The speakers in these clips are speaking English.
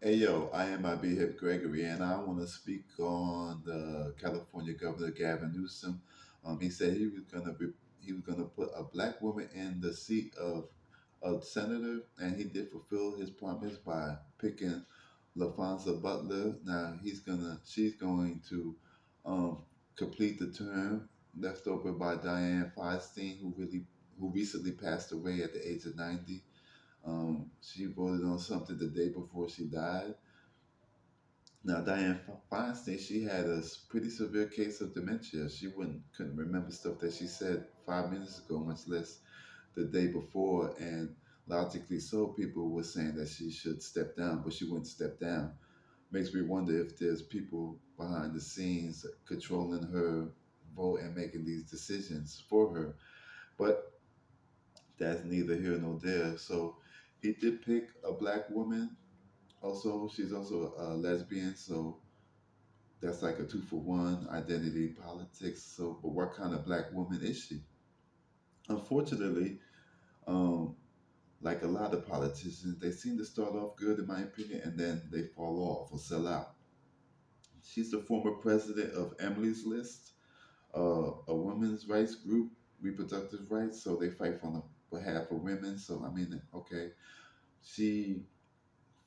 Hey yo, I am IB Hip Gregory, and I want to speak on the California Governor Gavin Newsom. He said he was gonna put a black woman in the seat of a senator, and he did fulfill his promise by picking Laphonza Butler. Now she's going to um, complete the term left over by Diane Feinstein, who recently passed away at the age of 90. She voted on something the day before she died. Now, Diane Feinstein, she had a pretty severe case of dementia. She couldn't remember stuff that she said 5 minutes ago, much less the day before. And logically so, people were saying that she should step down, but she wouldn't step down. Makes me wonder if there's people behind the scenes controlling her vote and making these decisions for her. But that's neither here nor there. So he did pick a black woman. Also, she's also a lesbian, so that's like a two for one identity politics. So, but what kind of black woman is she? Unfortunately, um, like a lot of politicians, they seem to start off good, in my opinion, and then they fall off or sell out. She's the former president of Emily's List, a women's rights group, reproductive rights. So they fight on the behalf of women. So I mean, okay, she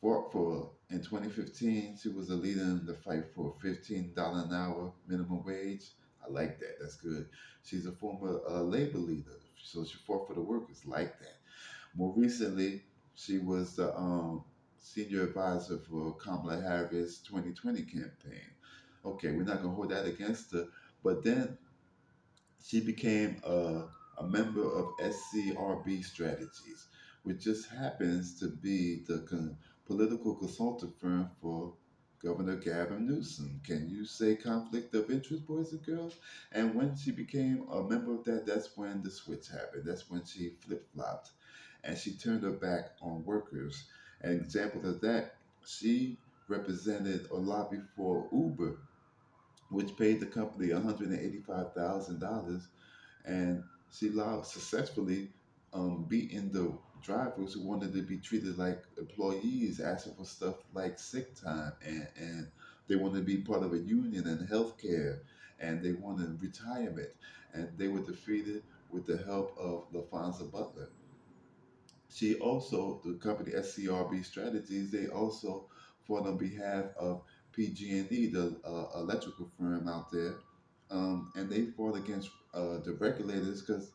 fought for in 2015. She was a leader in the fight for $15 an hour minimum wage. I like that. That's good. She's a former labor leader, so she fought for the workers. Like that. More recently, she was the senior advisor for Kamala Harris' 2020 campaign. Okay, we're not gonna hold that against her, but then she became a member of SCRB Strategies, which just happens to be the political consultant firm for Governor Gavin Newsom. Can you say conflict of interest, boys and girls? And when she became a member of that, that's when the switch happened. That's when she flip flopped and she turned her back on workers. An example of that, she represented or lobbied for Uber, which paid the company $185,000, and she allowed successfully beating the drivers who wanted to be treated like employees, asking for stuff like sick time, and they wanted to be part of a union and healthcare, and they wanted retirement, and they were defeated with the help of Laphonza Butler. She also, the company SCRB Strategies, they also fought on behalf of PG&E, the electrical firm out there, and they fought against the regulators because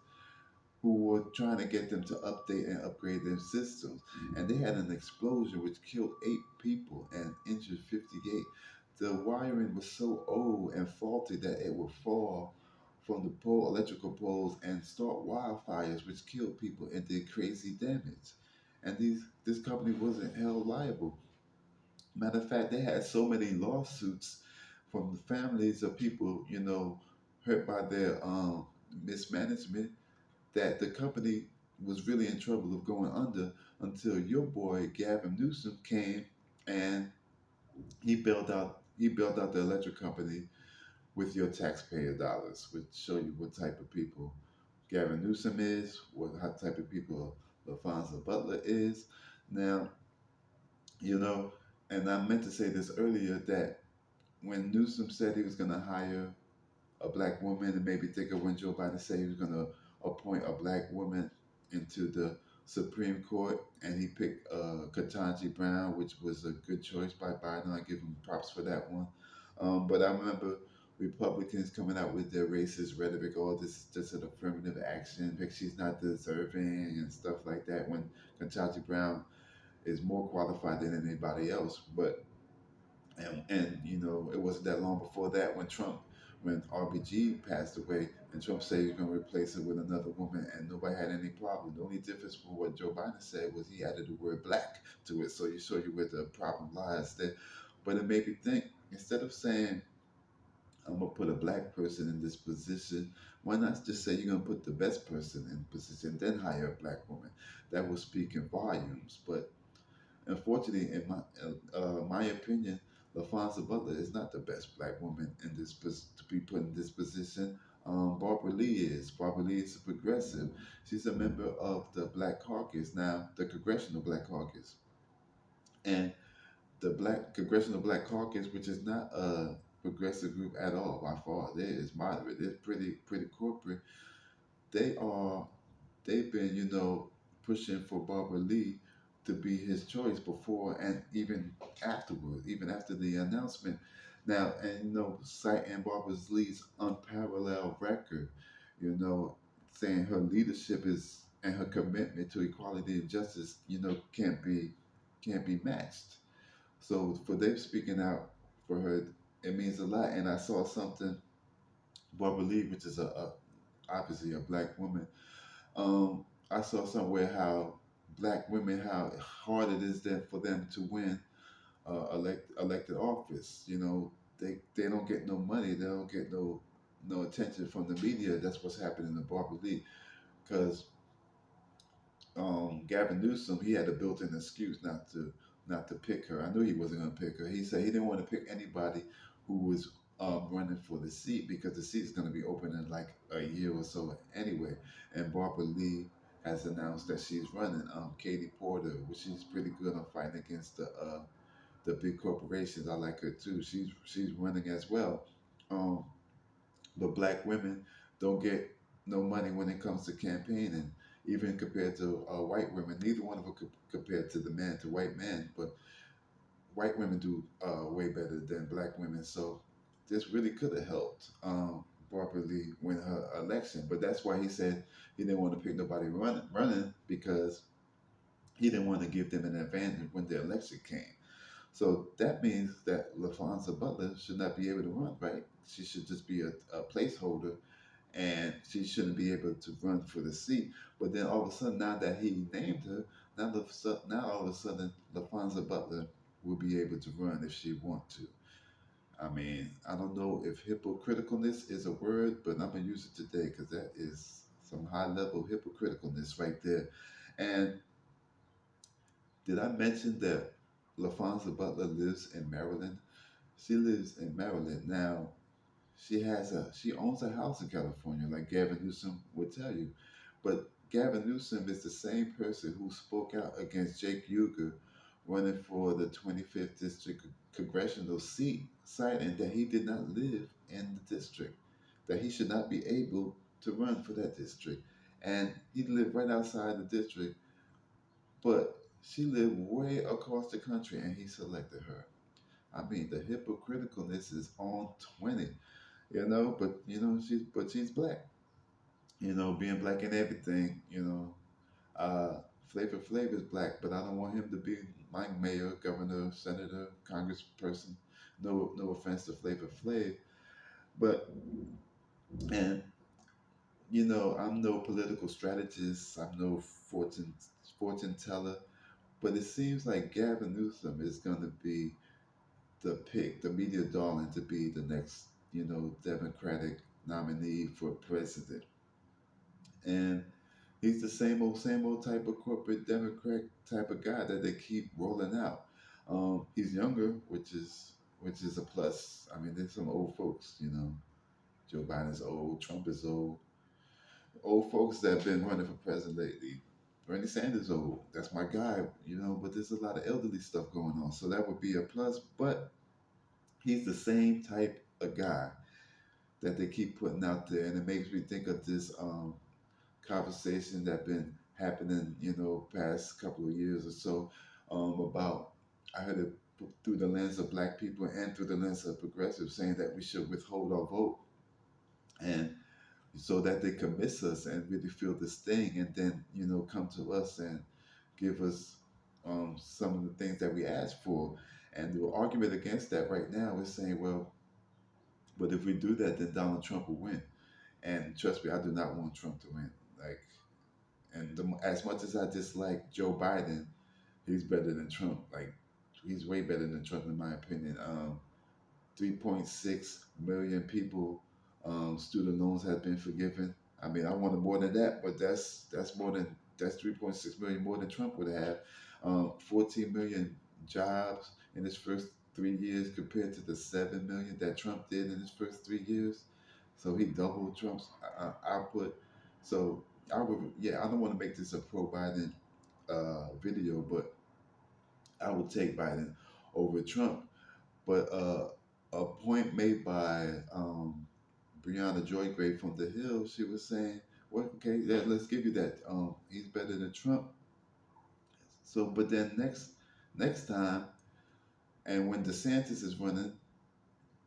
who were trying to get them to update and upgrade their systems. And they had an explosion which killed 8 people and injured 58. The wiring was so old and faulty that it would fall from the electrical poles and start wildfires, which killed people and did crazy damage. And this company wasn't held liable. Matter of fact, they had so many lawsuits from the families of people, hurt by their mismanagement, that the company was really in trouble of going under until your boy Gavin Newsom came and he bailed out the electric company with your taxpayer dollars, which show you what type of people Gavin Newsom is, what type of people Laphonza Butler is. Now, you know, and I meant to say this earlier that when Newsom said he was going to hire a black woman, and maybe think of when Joe Biden said he was going to appoint a black woman into the Supreme Court, and he picked Ketanji Brown, which was a good choice by Biden. I give him props for that one. But I remember Republicans coming out with their racist rhetoric, oh, this is just an affirmative action, because she's not deserving and stuff like that, when Ketanji Brown is more qualified than anybody else. But and it wasn't that long before that when RBG passed away, and Trump said he was going to replace it with another woman, and nobody had any problem. The only difference from what Joe Biden said was he added the word black to it, so you show you where the problem lies there. But it made me think, instead of saying I'm gonna put a black person in this position, why not just say you're gonna put the best person in position, then hire a black woman? That will speak in volumes. But unfortunately, in my opinion, Laphonza Butler is not the best black woman in to be put in this position. Barbara Lee is. Barbara Lee is a progressive. She's a member of the Black Caucus now, the Congressional Black Caucus, and the Black Congressional Black Caucus, which is not a progressive group at all by far. They is moderate. They're pretty corporate. They are they've been, pushing for Barbara Lee to be his choice before and even afterward, even after the announcement. Now, and citing Barbara Lee's unparalleled record, you know, saying her leadership is and her commitment to equality and justice, can't be matched. So for them speaking out for her, it means a lot. And I saw something, Barbara Lee, which is obviously a black woman. I saw somewhere how black women, how hard it is then for them to win elected office. They don't get no money. They don't get no attention from the media. That's what's happening to Barbara Lee because Gavin Newsom, he had a built-in excuse not to pick her. I knew he wasn't going to pick her. He said he didn't want to pick anybody who was running for the seat because the seat is going to be open in like a year or so anyway. And Barbara Lee has announced that she's running. Katie Porter, which she's pretty good on fighting against the big corporations. I like her too. She's running as well. Um, but black women don't get no money when it comes to campaigning, even compared to white women. Neither one of them compared to the man, to white men, but white women do way better than black women. So this really could have helped Barbara Lee win her election. But that's why he said he didn't want to pick nobody running because he didn't want to give them an advantage when the election came. So that means that Laphonza Butler should not be able to run, right? She should just be a placeholder and she shouldn't be able to run for the seat. But then all of a sudden, now that he named her, now all of a sudden, Laphonza Butler will be able to run if she want to. I mean, I don't know if hypocriticalness is a word, but I'm gonna use it today because that is some high level hypocriticalness right there. And did I mention that Laphonza Butler lives in Maryland? She lives in Maryland now. She owns a house in California, like Gavin Newsom would tell you. But Gavin Newsom is the same person who spoke out against Jake Uger running for the 25th district congressional seat, citing that he did not live in the district, that he should not be able to run for that district. And he lived right outside the district, but she lived way across the country and he selected her. I mean, the hypocriticalness is on 20, but she's black, being black in everything, Flavor Flav is black, but I don't want him to be my mayor, governor, senator, congressperson. No offense to Flavor Flav, but and I'm no political strategist. I'm no fortune teller, but it seems like Gavin Newsom is going to be the pick, the media darling, to be the next, Democratic nominee for president. And he's the same old type of corporate Democrat type of guy that they keep rolling out. He's younger, which is a plus. I mean, there's some old folks, Joe Biden's old, Trump is old, old folks that have been running for president lately. Bernie Sanders old, that's my guy, But there's a lot of elderly stuff going on, so that would be a plus. But he's the same type of guy that they keep putting out there, and it makes me think of this conversation that been happening, past couple of years or so, about I heard it through the lens of black people and through the lens of progressives saying that we should withhold our vote, and so that they can miss us and really feel this thing, and then come to us and give us some of the things that we asked for. And the argument against that right now is saying, well, but if we do that, then Donald Trump will win. And trust me, I do not want Trump to win. Like, and as much as I dislike Joe Biden, he's better than Trump. Like, he's way better than Trump in my opinion. 3.6 million people, student loans have been forgiven. I mean, I wanted more than that, but that's 3.6 million more than Trump would have. 14 million jobs in his first 3 years compared to the 7 million that Trump did in his first 3 years. So he doubled Trump's output. So I don't want to make this a pro Biden video, but I would take Biden over Trump. But a point made by Breonna Joy from the Hill, she was saying, "Well, okay, yeah, let's give you that. He's better than Trump." So, but then next time, and when DeSantis is running,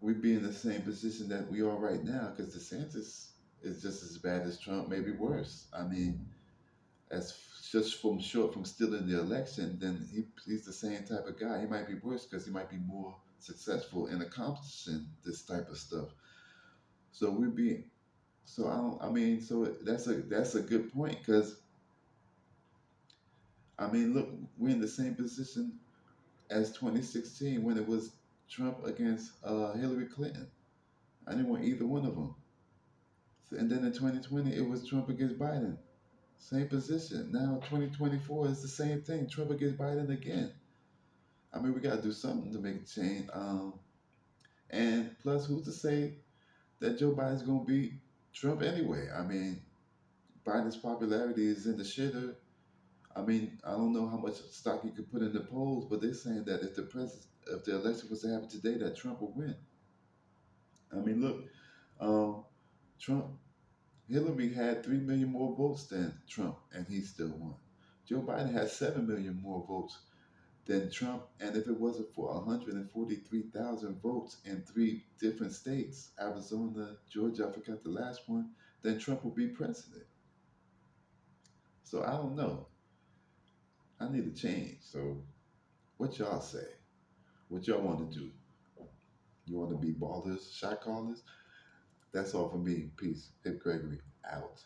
we'd be in the same position that we are right now, because DeSantis is just as bad as Trump, maybe worse. I mean, as just from short from stealing the election, then he's the same type of guy. He might be worse because he might be more successful in accomplishing this type of stuff. So we'd be so I don't. I mean, so that's a good point because I mean, look, we're in the same position as 2016 when it was Trump against Hillary Clinton. I didn't want either one of them. And then in 2020, it was Trump against Biden. Same position. Now 2024 is the same thing. Trump against Biden again. I mean, we got to do something to make a change. And plus, who's to say that Joe Biden's going to beat Trump anyway? I mean, Biden's popularity is in the shitter. I mean, I don't know how much stock you could put in the polls, but they're saying that if the election was to happen today, that Trump would win. I mean, look, um, Trump, Hillary had 3 million more votes than Trump, and he still won. Joe Biden had 7 million more votes than Trump, and if it wasn't for 143,000 votes in three different states, Arizona, Georgia, I forgot the last one, then Trump would be president. So I don't know. I need a change. So what y'all say? What y'all want to do? You want to be ballers, shot callers? That's all for me. Peace. Hip Gregory out.